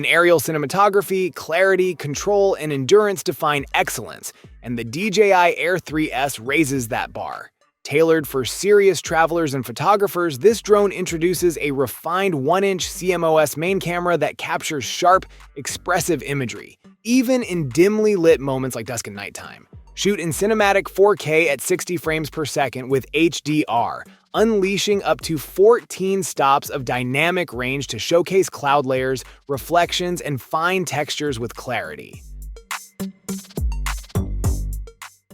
In aerial cinematography, clarity, control, and endurance define excellence, and the DJI Air 3S raises that bar. Tailored for serious travelers and photographers, this drone introduces a refined 1-inch CMOS main camera that captures sharp, expressive imagery, even in dimly lit moments like dusk and nighttime. Shoot in cinematic 4K at 60 frames per second with HDR, unleashing up to 14 stops of dynamic range to showcase cloud layers, reflections, and fine textures with clarity.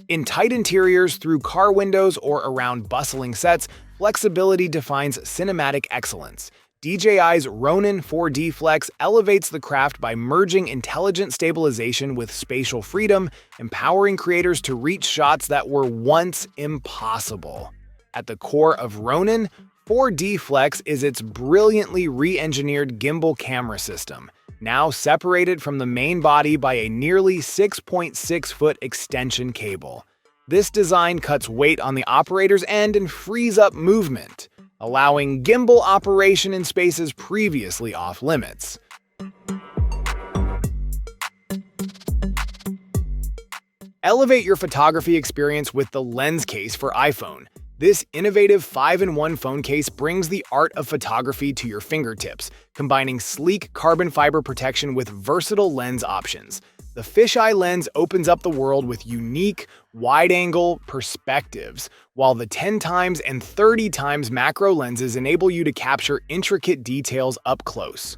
In tight interiors, through car windows, or around bustling sets, flexibility defines cinematic excellence. DJI's Ronin 4D Flex elevates the craft by merging intelligent stabilization with spatial freedom, empowering creators to reach shots that were once impossible. At the core of Ronin, 4D Flex is its brilliantly re-engineered gimbal camera system, now separated from the main body by a nearly 6.6-foot extension cable. This design cuts weight on the operator's end and frees up movement, allowing gimbal operation in spaces previously off-limits. Elevate your photography experience with the lens case for iPhone. This innovative 5-in-1 phone case brings the art of photography to your fingertips, combining sleek carbon fiber protection with versatile lens options. The fisheye lens opens up the world with unique, wide-angle perspectives, while the 10x and 30x macro lenses enable you to capture intricate details up close.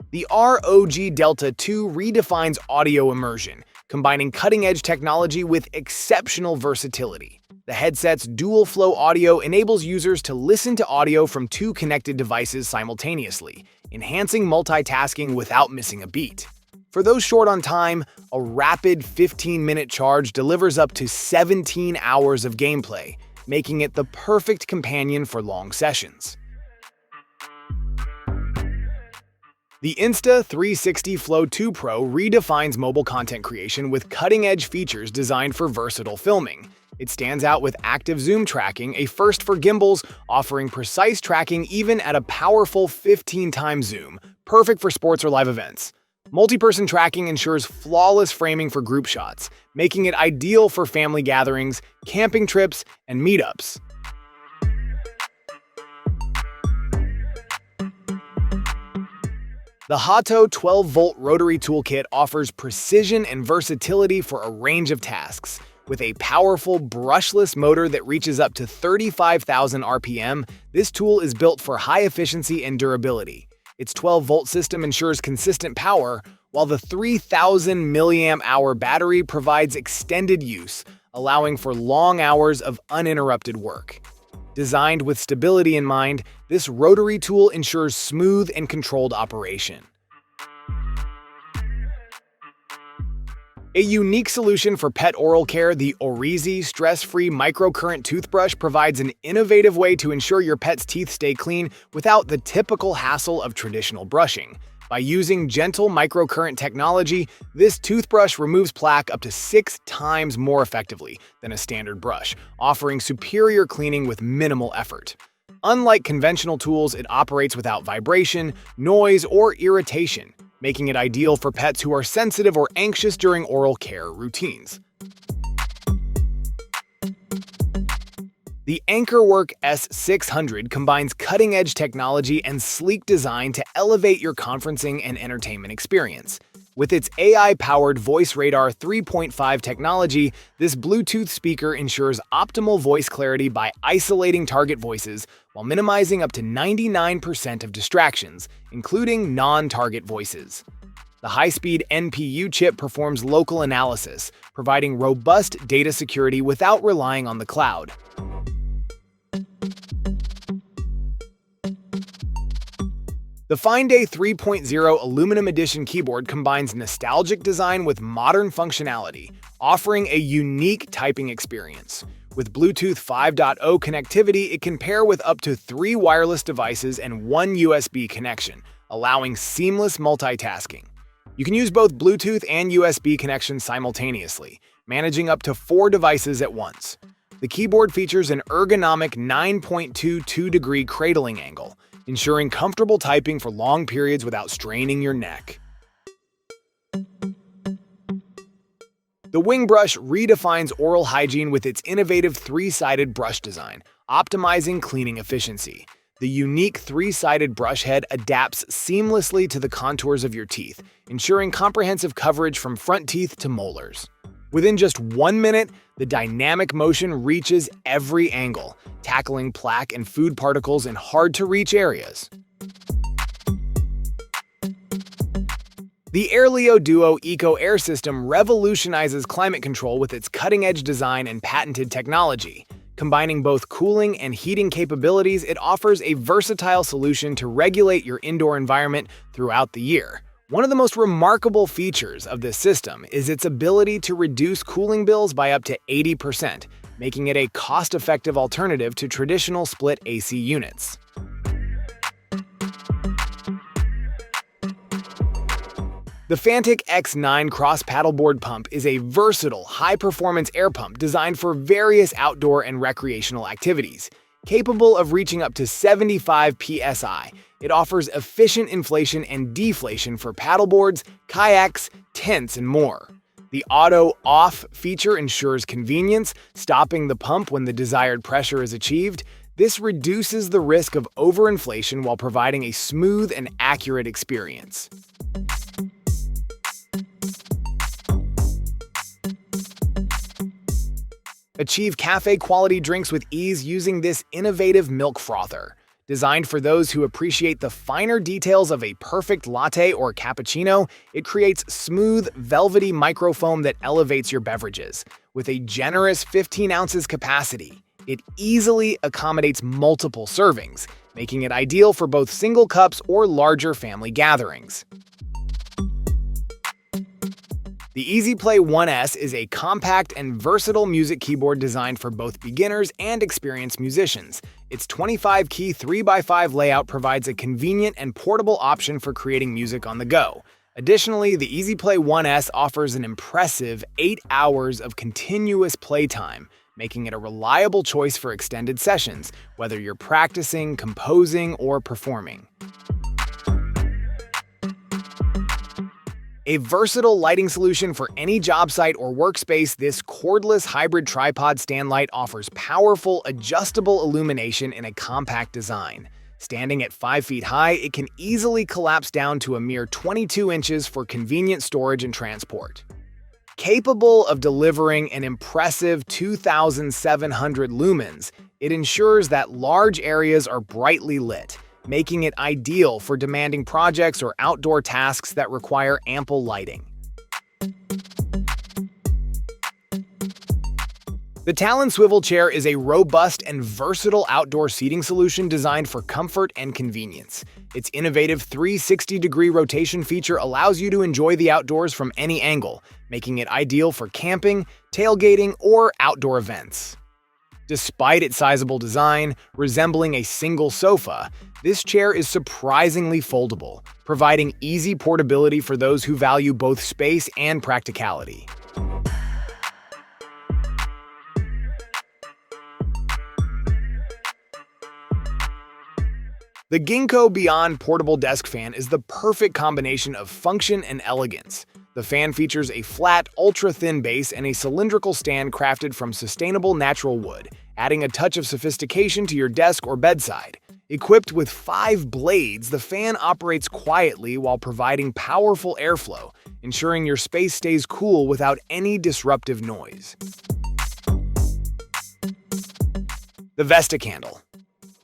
The ROG Delta 2 redefines audio immersion, combining cutting-edge technology with exceptional versatility. The headset's dual-flow audio enables users to listen to audio from two connected devices simultaneously, enhancing multitasking without missing a beat. For those short on time, a rapid 15-minute charge delivers up to 17 hours of gameplay, making it the perfect companion for long sessions. The Insta 360 Flow 2 Pro redefines mobile content creation with cutting-edge features designed for versatile filming. It stands out with active zoom tracking, a first for gimbals, offering precise tracking even at a powerful 15x zoom, perfect for sports or live events. Multi-person tracking ensures flawless framing for group shots, making it ideal for family gatherings, camping trips, and meetups. The Hatto 12-volt rotary toolkit offers precision and versatility for a range of tasks. With a powerful, brushless motor that reaches up to 35,000 RPM, this tool is built for high efficiency and durability. Its 12-volt system ensures consistent power, while the 3,000 mAh battery provides extended use, allowing for long hours of uninterrupted work. Designed with stability in mind, this rotary tool ensures smooth and controlled operation. A unique solution for pet oral care, the Orzi stress-free microcurrent toothbrush provides an innovative way to ensure your pet's teeth stay clean without the typical hassle of traditional brushing. By using gentle microcurrent technology, this toothbrush removes plaque up to 6 times more effectively than a standard brush, offering superior cleaning with minimal effort. Unlike conventional tools, it operates without vibration, noise, or irritation, making it ideal for pets who are sensitive or anxious during oral care routines. The Ankor S600 combines cutting-edge technology and sleek design to elevate your conferencing and entertainment experience. With its AI-powered Voice Radar 3.5 technology, this Bluetooth speaker ensures optimal voice clarity by isolating target voices while minimizing up to 99% of distractions, including non-target voices. The high-speed NPU chip performs local analysis, providing robust data security without relying on the cloud. The Finday 3.0 Aluminum Edition keyboard combines nostalgic design with modern functionality, offering a unique typing experience. With Bluetooth 5.0 connectivity, it can pair with up to 3 wireless devices and 1 USB connection, allowing seamless multitasking. You can use both Bluetooth and USB connections simultaneously, managing up to 4 devices at once. The keyboard features an ergonomic 9.22-degree cradling angle, ensuring comfortable typing for long periods without straining your neck. The wing brush redefines oral hygiene with its innovative three-sided brush design, optimizing cleaning efficiency. The unique three-sided brush head adapts seamlessly to the contours of your teeth, ensuring comprehensive coverage from front teeth to molars. Within just 1 minute, the dynamic motion reaches every angle, tackling plaque and food particles in hard-to-reach areas. The Heirl Duo Ecoair system revolutionizes climate control with its cutting-edge design and patented technology. Combining both cooling and heating capabilities, it offers a versatile solution to regulate your indoor environment throughout the year. One of the most remarkable features of this system is its ability to reduce cooling bills by up to 80%, making it a cost-effective alternative to traditional split AC units. The Fantic X9 Cross Paddleboard Pump is a versatile, high-performance air pump designed for various outdoor and recreational activities. Capable of reaching up to 75 psi, it offers efficient inflation and deflation for paddleboards, kayaks, tents, and more. The auto-off feature ensures convenience, stopping the pump when the desired pressure is achieved. This reduces the risk of overinflation while providing a smooth and accurate experience. Achieve cafe-quality drinks with ease using this innovative milk frother. Designed for those who appreciate the finer details of a perfect latte or cappuccino, it creates smooth, velvety microfoam that elevates your beverages. With a generous 15 ounces capacity, it easily accommodates multiple servings, making it ideal for both single cups or larger family gatherings. The EasyPlay 1S is a compact and versatile music keyboard designed for both beginners and experienced musicians. Its 25-key 3x5 layout provides a convenient and portable option for creating music on the go. Additionally, the EasyPlay 1S offers an impressive 8 hours of continuous playtime, making it a reliable choice for extended sessions, whether you're practicing, composing, or performing. A versatile lighting solution for any job site or workspace, this cordless hybrid tripod stand light offers powerful, adjustable illumination in a compact design. Standing at 5 feet high, it can easily collapse down to a mere 22 inches for convenient storage and transport. Capable of delivering an impressive 2,700 lumens, it ensures that large areas are brightly lit, making it ideal for demanding projects or outdoor tasks that require ample lighting. The Talon swivel chair is a robust and versatile outdoor seating solution designed for comfort and convenience. Its innovative 360-degree rotation feature allows you to enjoy the outdoors from any angle, making it ideal for camping, tailgating, or outdoor events. Despite its sizable design, resembling a single sofa, this chair is surprisingly foldable, providing easy portability for those who value both space and practicality. The Genko Beyond Portable Desk Fan is the perfect combination of function and elegance. The fan features a flat, ultra-thin base and a cylindrical stand crafted from sustainable natural wood, adding a touch of sophistication to your desk or bedside. Equipped with 5 blades, the fan operates quietly while providing powerful airflow, ensuring your space stays cool without any disruptive noise. The Vesta Candle.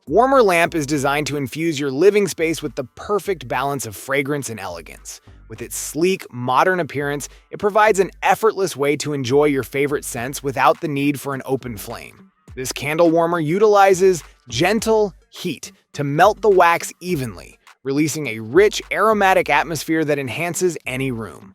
Warmer lamp is designed to infuse your living space with the perfect balance of fragrance and elegance. With its sleek, modern appearance, it provides an effortless way to enjoy your favorite scents without the need for an open flame. This candle warmer utilizes gentle heat to melt the wax evenly, releasing a rich, aromatic atmosphere that enhances any room.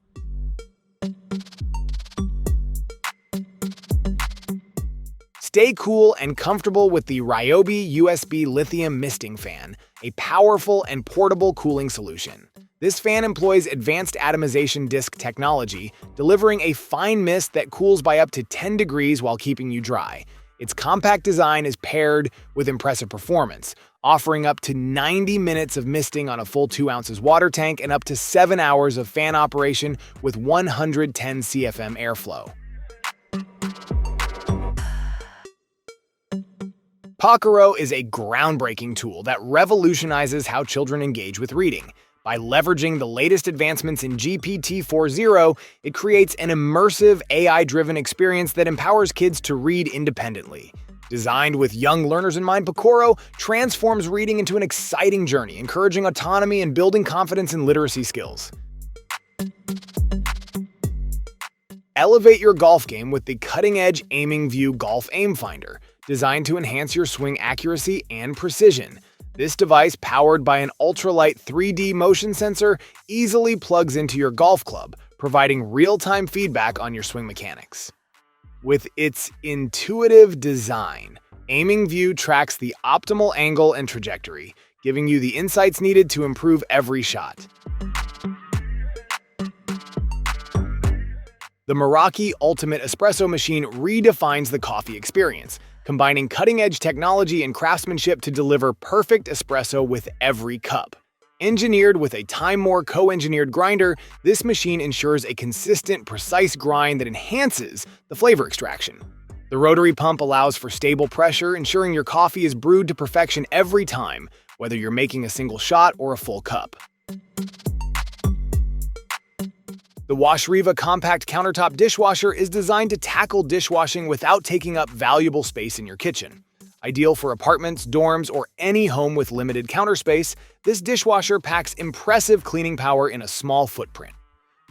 Stay cool and comfortable with the Ryobi USB Lithium Misting Fan, a powerful and portable cooling solution. This fan employs advanced atomization disk technology, delivering a fine mist that cools by up to 10 degrees while keeping you dry. Its compact design is paired with impressive performance, offering up to 90 minutes of misting on a full 2 ounces water tank and up to 7 hours of fan operation with 110 CFM airflow. Pakaro is a groundbreaking tool that revolutionizes how children engage with reading. By leveraging the latest advancements in GPT-4.0, it creates an immersive, AI-driven experience that empowers kids to read independently. Designed with young learners in mind, Pakaro transforms reading into an exciting journey, encouraging autonomy and building confidence in literacy skills. Elevate your golf game with the cutting-edge Aiming View Golf Aimfinder, designed to enhance your swing accuracy and precision. This device, powered by an ultralight 3D motion sensor, easily plugs into your golf club, providing real-time feedback on your swing mechanics. With its intuitive design, Aiming View tracks the optimal angle and trajectory, giving you the insights needed to improve every shot. The Moroi Ultimate Espresso machine redefines the coffee experience, combining cutting-edge technology and craftsmanship to deliver perfect espresso with every cup. Engineered with a Time More co-engineered grinder, this machine ensures a consistent, precise grind that enhances the flavor extraction. The rotary pump allows for stable pressure, ensuring your coffee is brewed to perfection every time, whether you're making a single shot or a full cup. The Reva compact countertop dishwasher is designed to tackle dishwashing without taking up valuable space in your kitchen. Ideal for apartments, dorms, or any home with limited counter space, this dishwasher packs impressive cleaning power in a small footprint.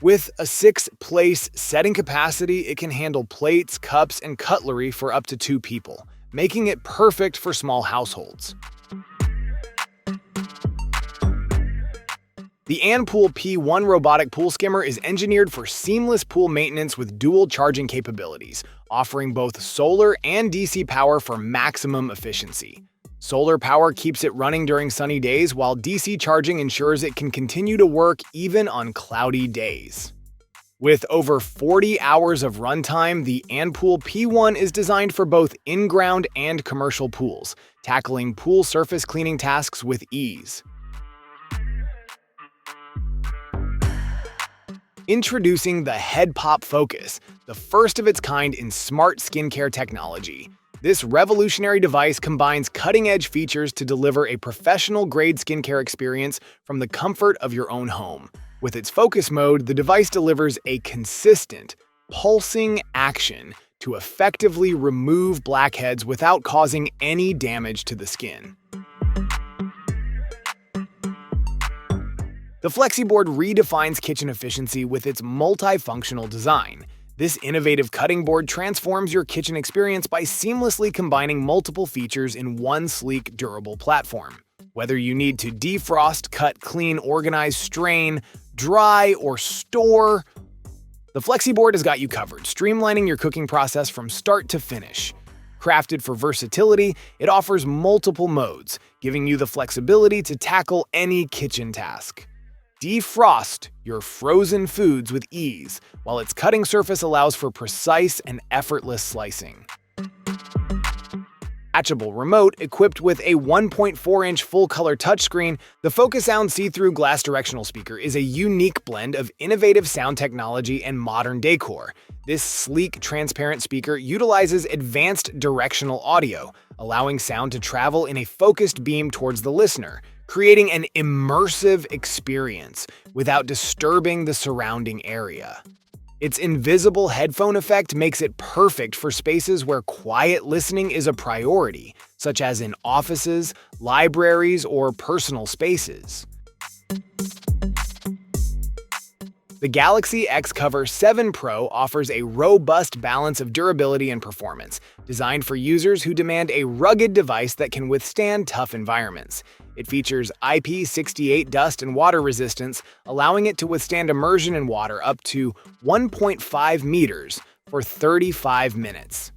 With a 6-place setting capacity, it can handle plates, cups, and cutlery for up to 2 people, making it perfect for small households. The Anpool P1 robotic pool skimmer is engineered for seamless pool maintenance with dual charging capabilities, offering both solar and DC power for maximum efficiency. Solar power keeps it running during sunny days, while DC charging ensures it can continue to work even on cloudy days. With over 40 hours of runtime, the Anpool P1 is designed for both in-ground and commercial pools, tackling pool surface cleaning tasks with ease. Introducing the Head Pop Focus, the first of its kind in smart skincare technology. This revolutionary device combines cutting-edge features to deliver a professional-grade skincare experience from the comfort of your own home. With its focus mode, the device delivers a consistent, pulsing action to effectively remove blackheads without causing any damage to the skin. The Flexiboard redefines kitchen efficiency with its multifunctional design. This innovative cutting board transforms your kitchen experience by seamlessly combining multiple features in one sleek, durable platform. Whether you need to defrost, cut, clean, organize, strain, dry, or store, the Flexiboard has got you covered, streamlining your cooking process from start to finish. Crafted for versatility, it offers multiple modes, giving you the flexibility to tackle any kitchen task. Defrost your frozen foods with ease, while its cutting surface allows for precise and effortless slicing. Detachable remote equipped with a 1.4-inch full-color touchscreen, the Focus Sound see-through glass directional speaker is a unique blend of innovative sound technology and modern decor. This sleek, transparent speaker utilizes advanced directional audio, allowing sound to travel in a focused beam towards the listener, creating an immersive experience without disturbing the surrounding area. Its invisible headphone effect makes it perfect for spaces where quiet listening is a priority, such as in offices, libraries, or personal spaces. The Galaxy X-Cover 7 Pro offers a robust balance of durability and performance, designed for users who demand a rugged device that can withstand tough environments. It features IP68 dust and water resistance, allowing it to withstand immersion in water up to 1.5 meters for 35 minutes.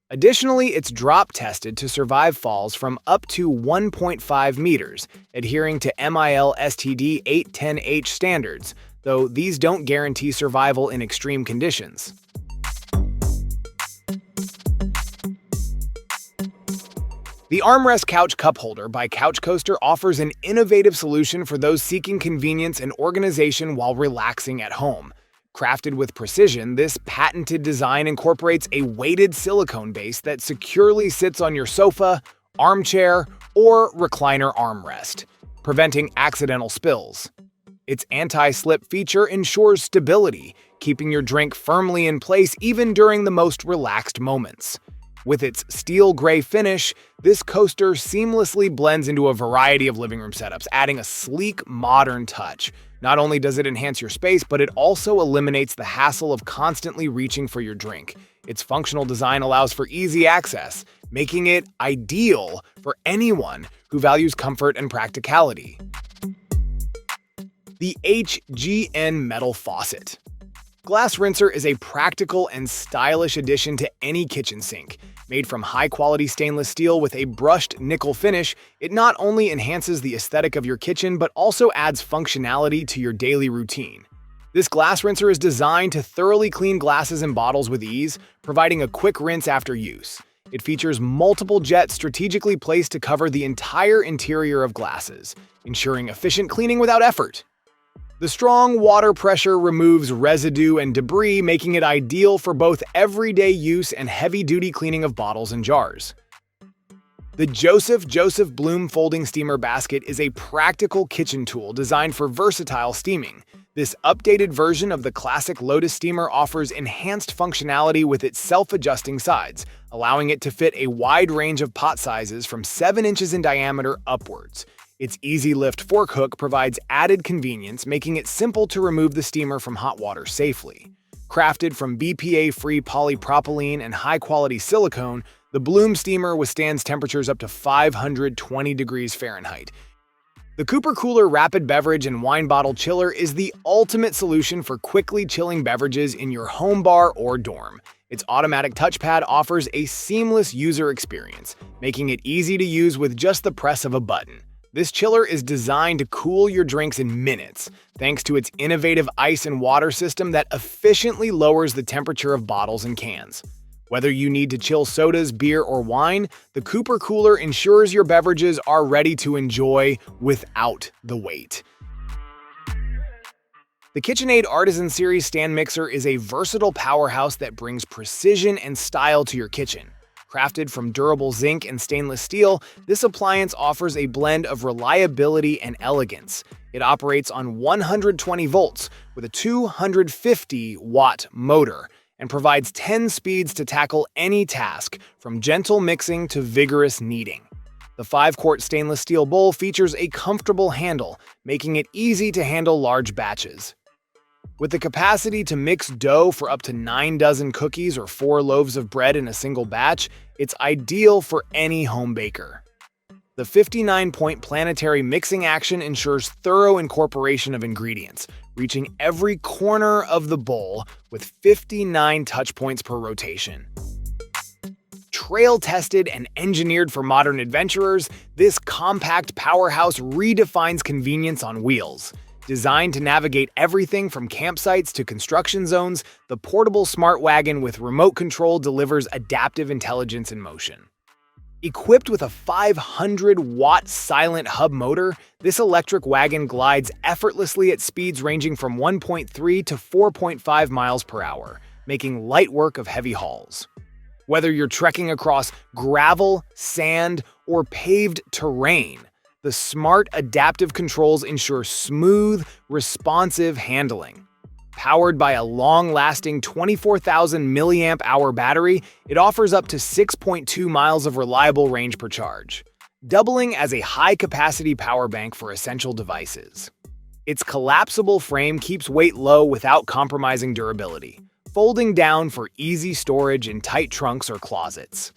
Additionally, it's drop-tested to survive falls from up to 1.5 meters, adhering to MIL STD 810H standards, though these don't guarantee survival in extreme conditions. The Armrest Couch Cup Holder by Couch Coaster offers an innovative solution for those seeking convenience and organization while relaxing at home. Crafted with precision, this patented design incorporates a weighted silicone base that securely sits on your sofa, armchair, or recliner armrest, preventing accidental spills. Its anti-slip feature ensures stability, keeping your drink firmly in place even during the most relaxed moments. With its steel gray finish, this coaster seamlessly blends into a variety of living room setups, adding a sleek, modern touch. Not only does it enhance your space, but it also eliminates the hassle of constantly reaching for your drink. Its functional design allows for easy access, making it ideal for anyone who values comfort and practicality. The HGN Metal Faucet. Glass rinser is a practical and stylish addition to any kitchen sink. Made from high-quality stainless steel with a brushed nickel finish, it not only enhances the aesthetic of your kitchen, but also adds functionality to your daily routine. This glass rinser is designed to thoroughly clean glasses and bottles with ease, providing a quick rinse after use. It features multiple jets strategically placed to cover the entire interior of glasses, ensuring efficient cleaning without effort. The strong water pressure removes residue and debris, making it ideal for both everyday use and heavy-duty cleaning of bottles and jars. The Joseph Bloom Folding Steamer Basket is a practical kitchen tool designed for versatile steaming. This updated version of the classic Lotus steamer offers enhanced functionality with its self-adjusting sides, allowing it to fit a wide range of pot sizes from 7 inches in diameter upwards. Its easy lift fork hook provides added convenience, making it simple to remove the steamer from hot water safely. Crafted from BPA-free polypropylene and high-quality silicone, the Bloom steamer withstands temperatures up to 520 degrees Fahrenheit. The Cooper Cooler Rapid Beverage and Wine Bottle Chiller is the ultimate solution for quickly chilling beverages in your home bar or dorm. Its automatic touchpad offers a seamless user experience, making it easy to use with just the press of a button. This chiller is designed to cool your drinks in minutes, thanks to its innovative ice and water system that efficiently lowers the temperature of bottles and cans. Whether you need to chill sodas, beer, or wine, the Cooper Cooler ensures your beverages are ready to enjoy without the wait. The KitchenAid Artisan Series Stand Mixer is a versatile powerhouse that brings precision and style to your kitchen. Crafted from durable zinc and stainless steel, this appliance offers a blend of reliability and elegance. It operates on 120 volts with a 250-watt motor and provides 10 speeds to tackle any task, from gentle mixing to vigorous kneading. The 5-quart stainless steel bowl features a comfortable handle, making it easy to handle large batches. With the capacity to mix dough for up to 9 dozen cookies or 4 loaves of bread in a single batch, it's ideal for any home baker. The 59-point planetary mixing action ensures thorough incorporation of ingredients, reaching every corner of the bowl with 59 touch points per rotation. Trail-tested and engineered for modern adventurers, this compact powerhouse redefines convenience on wheels. Designed to navigate everything from campsites to construction zones, the portable smart wagon with remote control delivers adaptive intelligence in motion. Equipped with a 500-watt silent hub motor, this electric wagon glides effortlessly at speeds ranging from 1.3 to 4.5 miles per hour, making light work of heavy hauls. Whether you're trekking across gravel, sand, or paved terrain, the smart adaptive controls ensure smooth, responsive handling. Powered by a long-lasting 24,000 milliamp-hour battery, it offers up to 6.2 miles of reliable range per charge, doubling as a high-capacity power bank for essential devices. Its collapsible frame keeps weight low without compromising durability, folding down for easy storage in tight trunks or closets.